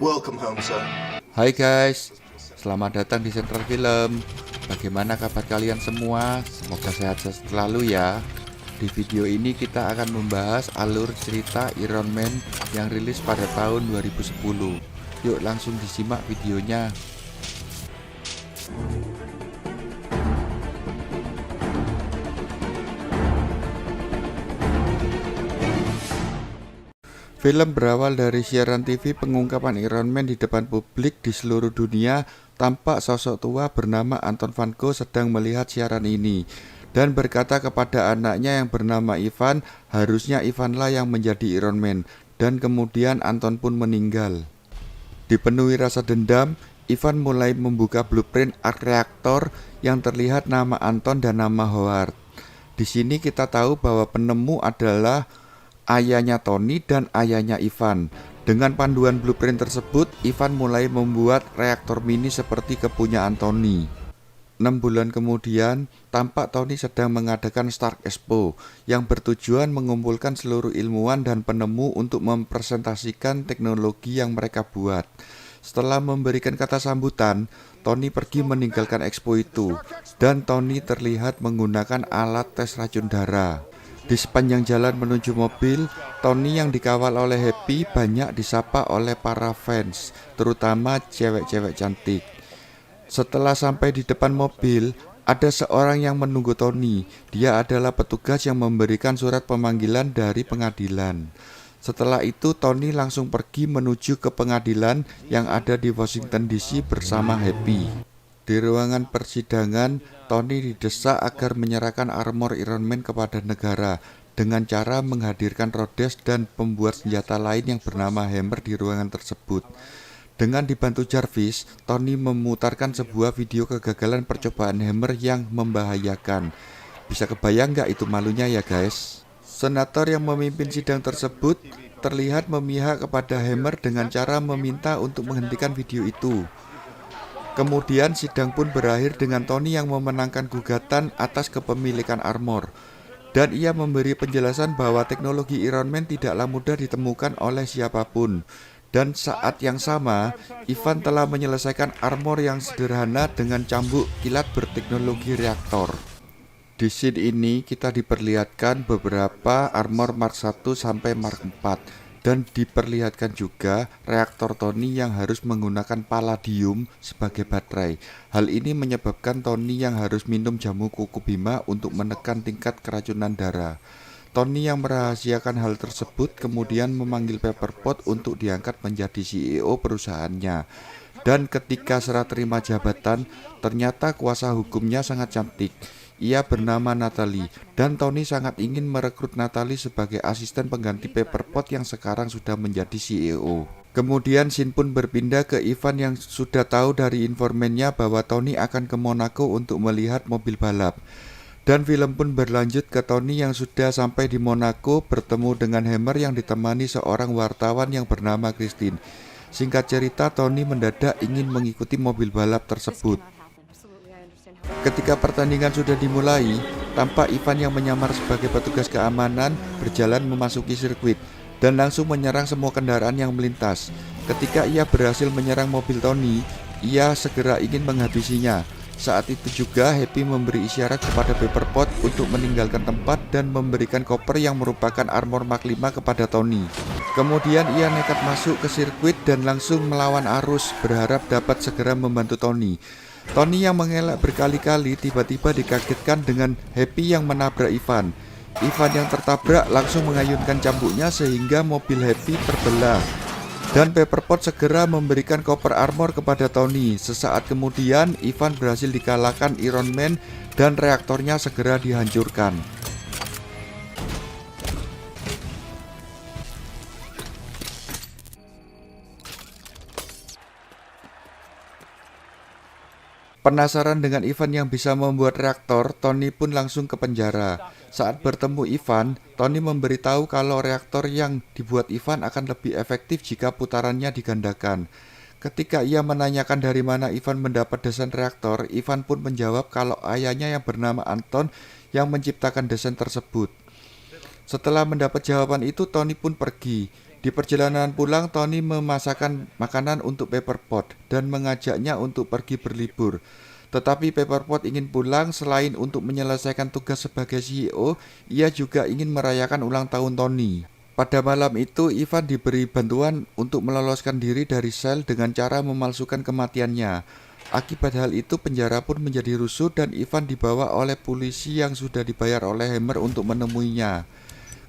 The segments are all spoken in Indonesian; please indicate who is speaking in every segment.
Speaker 1: Welcome home, sir.
Speaker 2: Hai guys, selamat datang di Central Film. Bagaimana kabar kalian semua? Semoga sehat selalu ya. Di video ini kita akan membahas alur cerita Iron Man yang rilis pada tahun 2010. Yuk langsung disimak videonya. Film berawal dari siaran TV pengungkapan Iron Man di depan publik di seluruh dunia. Tampak sosok tua bernama Anton Van Gogh sedang melihat siaran ini dan berkata kepada anaknya yang bernama Ivan, harusnya Ivanlah yang menjadi Iron Man. Dan kemudian Anton pun meninggal. Dipenuhi rasa dendam, Ivan mulai membuka blueprint arc reaktor yang terlihat nama Anton dan nama Howard. Di sini kita tahu bahwa penemu adalah ayahnya Tony dan ayahnya Ivan. Dengan panduan blueprint tersebut, Ivan mulai membuat reaktor mini seperti kepunyaan Tony. 6 bulan kemudian, tampak Tony sedang mengadakan Stark Expo yang bertujuan mengumpulkan seluruh ilmuwan dan penemu untuk mempresentasikan teknologi yang mereka buat. Setelah memberikan kata sambutan, Tony pergi meninggalkan expo itu, dan Tony terlihat menggunakan alat tes racun darah. Di sepanjang jalan menuju mobil, Tony yang dikawal oleh Happy banyak disapa oleh para fans, terutama cewek-cewek cantik. Setelah sampai di depan mobil, ada seorang yang menunggu Tony. Dia adalah petugas yang memberikan surat pemanggilan dari pengadilan. Setelah itu, Tony langsung pergi menuju ke pengadilan yang ada di Washington DC bersama Happy. Di ruangan persidangan, Tony didesak agar menyerahkan armor Iron Man kepada negara dengan cara menghadirkan Rhodes dan pembuat senjata lain yang bernama Hammer di ruangan tersebut. Dengan dibantu Jarvis, Tony memutarkan sebuah video kegagalan percobaan Hammer yang membahayakan. Bisa kebayang nggak itu malunya ya guys? Senator yang memimpin sidang tersebut terlihat memihak kepada Hammer dengan cara meminta untuk menghentikan video itu. Kemudian sidang pun berakhir dengan Tony yang memenangkan gugatan atas kepemilikan armor. Dan ia memberi penjelasan bahwa teknologi Iron Man tidaklah mudah ditemukan oleh siapapun. Dan saat yang sama, Ivan telah menyelesaikan armor yang sederhana dengan cambuk kilat berteknologi reaktor. Di scene ini kita diperlihatkan beberapa armor Mark 1 sampai Mark 4. Dan diperlihatkan juga reaktor Tony yang harus menggunakan palladium sebagai baterai. Hal ini menyebabkan Tony yang harus minum jamu kuku bima untuk menekan tingkat keracunan darah. Tony yang merahasiakan hal tersebut kemudian memanggil Pepperpot untuk diangkat menjadi CEO perusahaannya. Dan ketika serah terima jabatan, ternyata kuasa hukumnya sangat cantik. Ia bernama Natalie, dan Tony sangat ingin merekrut Natalie sebagai asisten pengganti Pepperpot yang sekarang sudah menjadi CEO. Kemudian scene pun berpindah ke Ivan yang sudah tahu dari informannya bahwa Tony akan ke Monaco untuk melihat mobil balap. Dan film pun berlanjut ke Tony yang sudah sampai di Monaco bertemu dengan Hammer yang ditemani seorang wartawan yang bernama Christine. Singkat cerita, Tony mendadak ingin mengikuti mobil balap tersebut. Ketika pertandingan sudah dimulai, tampak Ivan yang menyamar sebagai petugas keamanan berjalan memasuki sirkuit dan langsung menyerang semua kendaraan yang melintas. Ketika ia berhasil menyerang mobil Tony, ia segera ingin menghabisinya. Saat itu juga Happy memberi isyarat kepada Pepperpot untuk meninggalkan tempat dan memberikan koper yang merupakan armor Mark 5 kepada Tony. Kemudian ia nekat masuk ke sirkuit dan langsung melawan arus, berharap dapat segera membantu Tony. Tony yang mengelak berkali-kali tiba-tiba dikagetkan dengan Happy yang menabrak Ivan. Ivan yang tertabrak langsung mengayunkan cambuknya sehingga mobil Happy terbelah. Dan Pepperpot segera memberikan koper armor kepada Tony. Sesaat kemudian Ivan berhasil dikalahkan Iron Man dan reaktornya segera dihancurkan. Penasaran dengan Ivan yang bisa membuat reaktor, Tony pun langsung ke penjara. Saat bertemu Ivan, Tony memberitahu kalau reaktor yang dibuat Ivan akan lebih efektif jika putarannya digandakan. Ketika ia menanyakan dari mana Ivan mendapat desain reaktor, Ivan pun menjawab kalau ayahnya yang bernama Anton yang menciptakan desain tersebut. Setelah mendapat jawaban itu, Tony pun pergi. Di perjalanan pulang, Tony memasakkan makanan untuk Pepperpot dan mengajaknya untuk pergi berlibur. Tetapi Pepperpot ingin pulang. Selain untuk menyelesaikan tugas sebagai CEO, ia juga ingin merayakan ulang tahun Tony. Pada malam itu, Ivan diberi bantuan untuk meloloskan diri dari sel dengan cara memalsukan kematiannya. Akibat hal itu, penjara pun menjadi rusuh dan Ivan dibawa oleh polisi yang sudah dibayar oleh Hammer untuk menemuinya.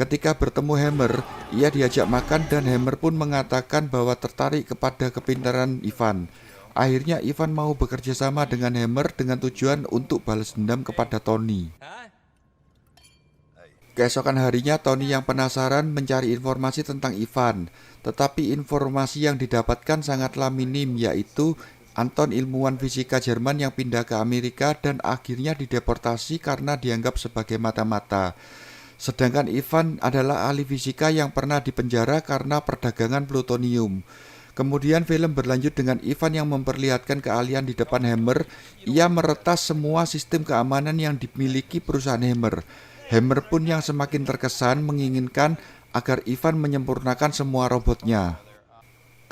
Speaker 2: Ketika bertemu Hammer, ia diajak makan dan Hammer pun mengatakan bahwa tertarik kepada kepintaran Ivan. Akhirnya Ivan mau bekerja sama dengan Hammer dengan tujuan untuk balas dendam kepada Tony. Keesokan harinya, Tony yang penasaran mencari informasi tentang Ivan. Tetapi informasi yang didapatkan sangatlah minim, yaitu Anton ilmuwan fisika Jerman yang pindah ke Amerika dan akhirnya dideportasi karena dianggap sebagai mata-mata. Sedangkan Ivan adalah ahli fisika yang pernah dipenjara karena perdagangan plutonium. Kemudian film berlanjut dengan Ivan yang memperlihatkan keahlian di depan Hammer. Ia meretas semua sistem keamanan yang dimiliki perusahaan Hammer. Hammer pun yang semakin terkesan menginginkan agar Ivan menyempurnakan semua robotnya.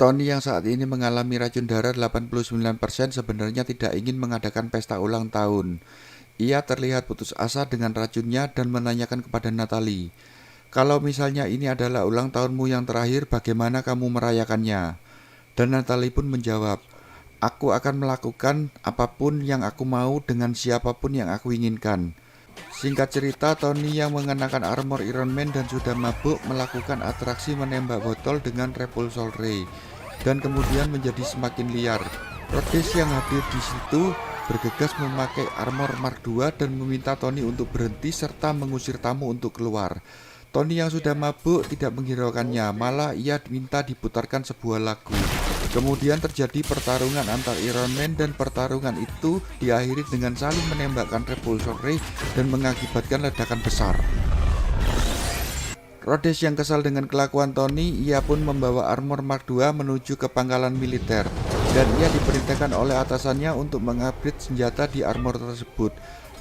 Speaker 2: Tony yang saat ini mengalami racun darah 89% sebenarnya tidak ingin mengadakan pesta ulang tahun. Ia terlihat putus asa dengan racunnya dan menanyakan kepada Natalie, "Kalau misalnya ini adalah ulang tahunmu yang terakhir, bagaimana kamu merayakannya?" Dan Natalie pun menjawab, "Aku akan melakukan apapun yang aku mau dengan siapapun yang aku inginkan." Singkat cerita, Tony yang mengenakan armor Iron Man dan sudah mabuk melakukan atraksi menembak botol dengan repulsor ray dan kemudian menjadi semakin liar. Rhodes yang hadir di situ bergegas memakai armor Mark II dan meminta Tony untuk berhenti serta mengusir tamu untuk keluar. Tony yang sudah mabuk tidak menghiraukannya, malah ia minta diputarkan sebuah lagu. Kemudian terjadi pertarungan antar Iron Man dan pertarungan itu diakhiri dengan saling menembakkan repulsor ray dan mengakibatkan ledakan besar. Rhodes yang kesal dengan kelakuan Tony, ia pun membawa armor Mark II menuju ke pangkalan militer dan ia diperintahkan oleh atasannya untuk mengupgrade senjata di armor tersebut.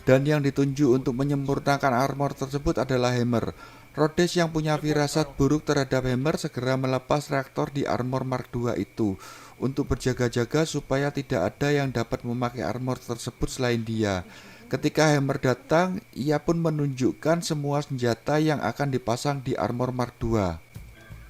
Speaker 2: Dan yang ditunjuk untuk menyempurnakan armor tersebut adalah Hammer. Rhodes yang punya firasat buruk terhadap Hammer segera melepas reaktor di armor Mark II itu untuk berjaga-jaga supaya tidak ada yang dapat memakai armor tersebut selain dia. Ketika Hammer datang, ia pun menunjukkan semua senjata yang akan dipasang di armor Mark II.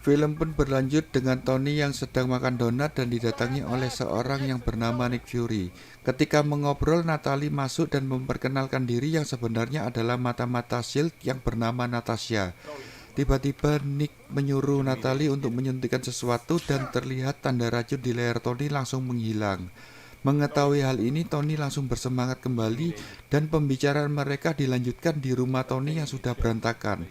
Speaker 2: Film pun berlanjut dengan Tony yang sedang makan donat dan didatangi oleh seorang yang bernama Nick Fury. Ketika mengobrol, Natalie masuk dan memperkenalkan diri yang sebenarnya adalah mata-mata SHIELD yang bernama Natasha. Tiba-tiba Nick menyuruh Natalie untuk menyuntikkan sesuatu dan terlihat tanda racun di leher Tony langsung menghilang. Mengetahui hal ini, Tony langsung bersemangat kembali dan pembicaraan mereka dilanjutkan di rumah Tony yang sudah berantakan.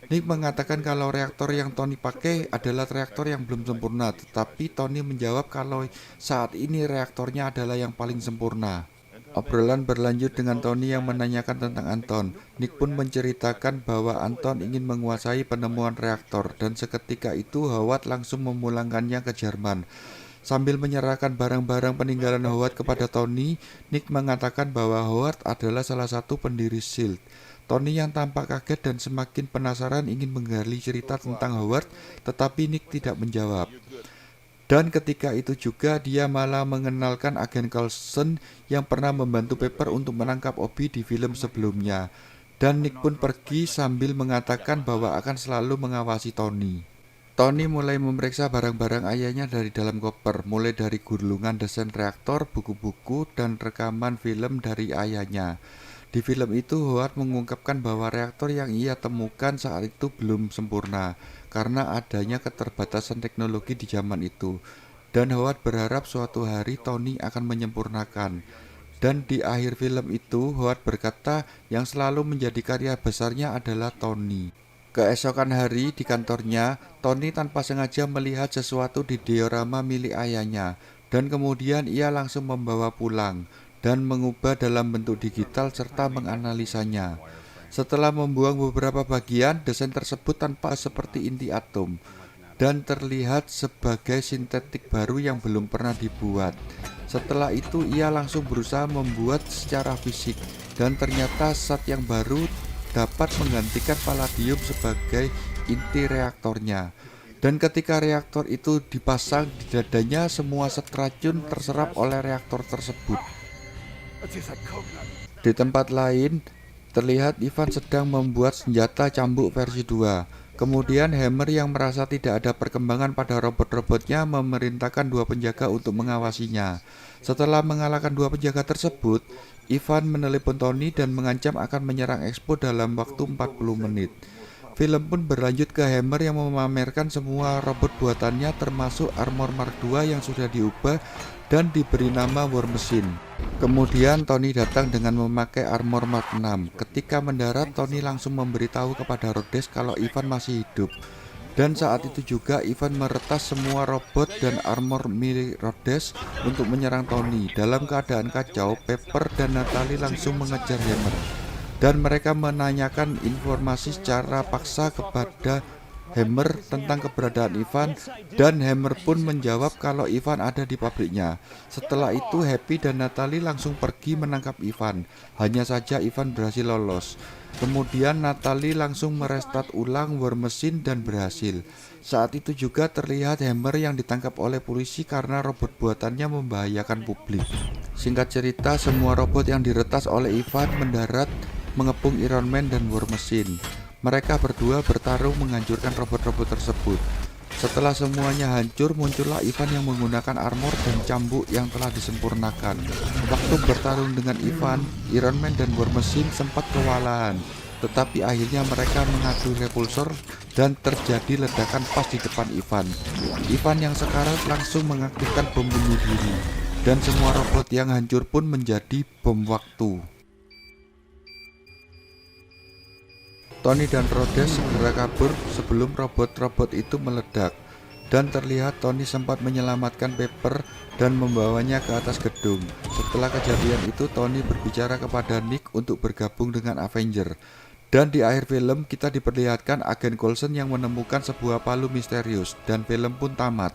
Speaker 2: Nick mengatakan kalau reaktor yang Tony pakai adalah reaktor yang belum sempurna, tetapi Tony menjawab kalau saat ini reaktornya adalah yang paling sempurna. Obrolan berlanjut dengan Tony yang menanyakan tentang Anton. Nick pun menceritakan bahwa Anton ingin menguasai penemuan reaktor dan seketika itu Howard langsung memulangkannya ke Jerman. Sambil menyerahkan barang-barang peninggalan Howard kepada Tony, Nick mengatakan bahwa Howard adalah salah satu pendiri SHIELD. Tony yang tampak kaget dan semakin penasaran ingin menggali cerita tentang Howard, tetapi Nick tidak menjawab. Dan ketika itu juga dia malah mengenalkan agen Coulson yang pernah membantu Pepper untuk menangkap Obi di film sebelumnya. Dan Nick pun pergi sambil mengatakan bahwa akan selalu mengawasi Tony. Tony mulai memeriksa barang-barang ayahnya dari dalam koper, mulai dari gulungan desain reaktor, buku-buku, dan rekaman film dari ayahnya. Di film itu, Howard mengungkapkan bahwa reaktor yang ia temukan saat itu belum sempurna karena adanya keterbatasan teknologi di zaman itu. Dan Howard berharap suatu hari Tony akan menyempurnakan. Dan di akhir film itu, Howard berkata yang selalu menjadi karya besarnya adalah Tony. Keesokan hari di kantornya, Tony tanpa sengaja melihat sesuatu di diorama milik ayahnya dan kemudian ia langsung membawa pulang dan mengubah dalam bentuk digital serta menganalisanya. Setelah membuang beberapa bagian, desain tersebut tampak seperti inti atom dan terlihat sebagai sintetik baru yang belum pernah dibuat. Setelah itu ia langsung berusaha membuat secara fisik dan ternyata zat yang baru dapat menggantikan palladium sebagai inti reaktornya. Dan ketika reaktor itu dipasang di dadanya, semua zat racun terserap oleh reaktor tersebut. Di tempat lain, terlihat Ivan sedang membuat senjata cambuk versi 2. Kemudian Hammer yang merasa tidak ada perkembangan pada robot-robotnya memerintahkan 2 penjaga untuk mengawasinya. Setelah mengalahkan 2 penjaga tersebut, Ivan menelepon Tony dan mengancam akan menyerang Expo dalam waktu 40 menit. Film pun berlanjut ke Hammer yang memamerkan semua robot buatannya termasuk Armor Mark II yang sudah diubah dan diberi nama War Machine. Kemudian Tony datang dengan memakai Armor Mark VI. Ketika mendarat, Tony langsung memberitahu kepada Rhodes kalau Ivan masih hidup. Dan saat itu juga Ivan meretas semua robot dan armor milik Rhodes untuk menyerang Tony. Dalam keadaan kacau, Pepper dan Natalie langsung mengejar Hammer. Dan mereka menanyakan informasi secara paksa kepada Hammer tentang keberadaan Ivan, dan Hammer pun menjawab kalau Ivan ada di pabriknya. Setelah itu Happy dan Natalie langsung pergi menangkap Ivan. Hanya saja Ivan berhasil lolos. Kemudian Natalie langsung merestart ulang War Machine dan berhasil. Saat itu juga terlihat Hammer yang ditangkap oleh polisi karena robot buatannya membahayakan publik. Singkat cerita, semua robot yang diretas oleh Ivan mendarat mengepung Iron Man dan War Machine. Mereka berdua bertarung menghancurkan robot-robot tersebut. Setelah semuanya hancur, muncullah Ivan yang menggunakan armor dan cambuk yang telah disempurnakan. Waktu bertarung dengan Ivan, Iron Man dan War Machine sempat kewalahan, tetapi akhirnya mereka mengadu repulsor dan terjadi ledakan pas di depan Ivan. Ivan yang sekarat langsung mengaktifkan bom bunuh diri, dan semua robot yang hancur pun menjadi bom waktu. Tony dan Rhodes segera kabur sebelum robot-robot itu meledak, dan terlihat Tony sempat menyelamatkan Pepper dan membawanya ke atas gedung. Setelah kejadian itu, Tony berbicara kepada Nick untuk bergabung dengan Avenger. Dan di akhir film kita diperlihatkan Agen Coulson yang menemukan sebuah palu misterius, dan film pun tamat.